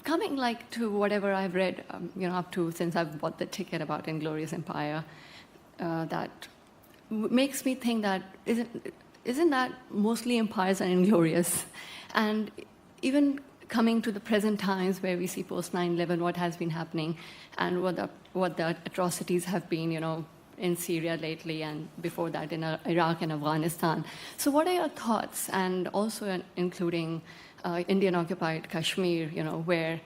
Coming like to whatever I've read, up to since I've bought the ticket about Inglorious Empire, that makes me think that isn't that mostly empires are inglorious, and even coming to the present times where we see post 9/11 what has been happening, and what the atrocities have been, in Syria lately, and before that in Iraq and Afghanistan. So what are your thoughts, and also including Indian-occupied Kashmir, where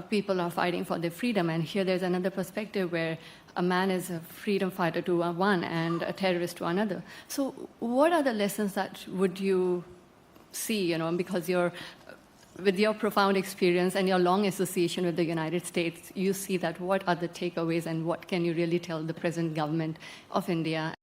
people are fighting for their freedom, and here there's another perspective where a man is a freedom fighter to one and a terrorist to another. So what are the lessons that would you see, because with your profound experience and your long association with the United States, you see that what are the takeaways and what can you really tell the present government of India?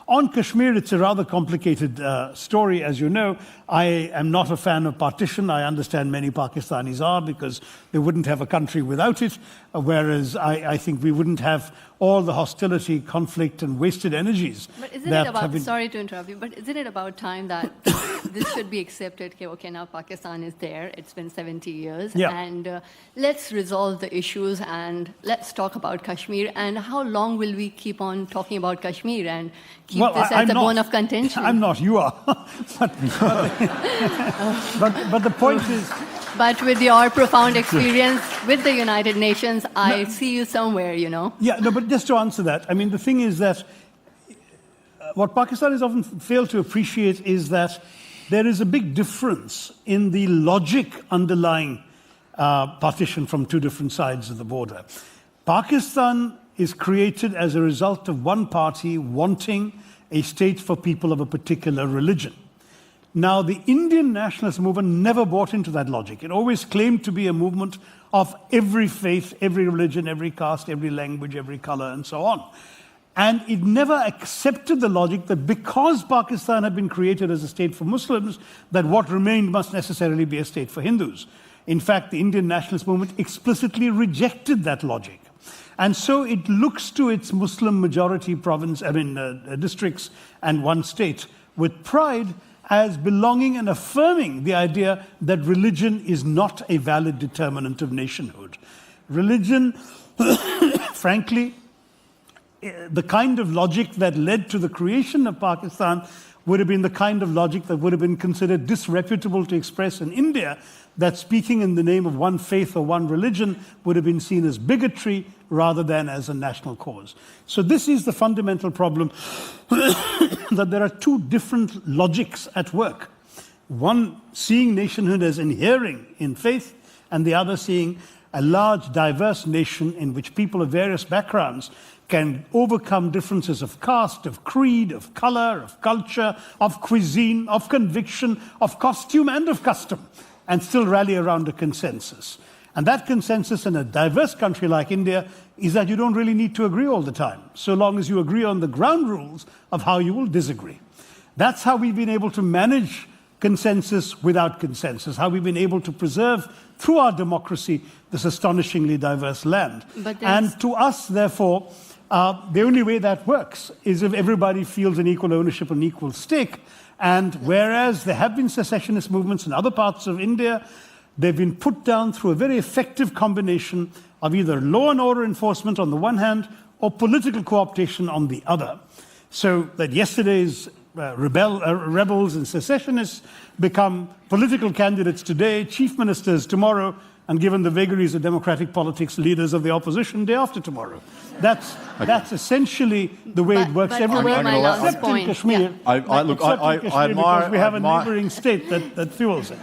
On Kashmir, it's a rather complicated story, as you know. I am not a fan of partition. I understand many Pakistanis are, because they wouldn't have a country without it, whereas I think we wouldn't have all the hostility, conflict, and wasted energies. But isn't it about, sorry to interrupt you, but isn't it about time that this should be accepted? Okay, now Pakistan is there. It's been 70 years. Yeah. And let's resolve the issues and let's talk about Kashmir. And how long will we keep on talking about Kashmir and keep this as a bone of contention? I'm not, you are. but the point is... But with your profound experience with the United Nations, I see you somewhere, Yeah, no, but just to answer that, I mean, the thing is that what Pakistanis often fail to appreciate is that there is a big difference in the logic underlying partition from two different sides of the border. Pakistan is created as a result of one party wanting a state for people of a particular religion. Now, the Indian nationalist movement never bought into that logic. It always claimed to be a movement of every faith, every religion, every caste, every language, every color, and so on. And it never accepted the logic that because Pakistan had been created as a state for Muslims, that what remained must necessarily be a state for Hindus. In fact, the Indian nationalist movement explicitly rejected that logic. And so it looks to its Muslim majority districts and one state with pride, as belonging and affirming the idea that religion is not a valid determinant of nationhood. Religion, frankly, the kind of logic that led to the creation of Pakistan would have been the kind of logic that would have been considered disreputable to express in India, that speaking in the name of one faith or one religion would have been seen as bigotry rather than as a national cause. So this is the fundamental problem, that there are two different logics at work. One seeing nationhood as inhering in faith, and the other seeing a large, diverse nation in which people of various backgrounds can overcome differences of caste, of creed, of color, of culture, of cuisine, of conviction, of costume, and of custom, and still rally around a consensus. And that consensus in a diverse country like India is that you don't really need to agree all the time, so long as you agree on the ground rules of how you will disagree. That's how we've been able to manage consensus without consensus, how we've been able to preserve, through our democracy, this astonishingly diverse land. And to us, therefore, the only way that works is if everybody feels an equal ownership and equal stake. And whereas there have been secessionist movements in other parts of India, they've been put down through a very effective combination of either law and order enforcement on the one hand, or political co-optation on the other. So that yesterday's rebels and secessionists become political candidates today, chief ministers tomorrow, and given the vagaries of democratic politics, leaders of the opposition day after tomorrow. That's essentially the way it works everywhere, except in Kashmir. I admire... Because we have a neighboring state that fuels it.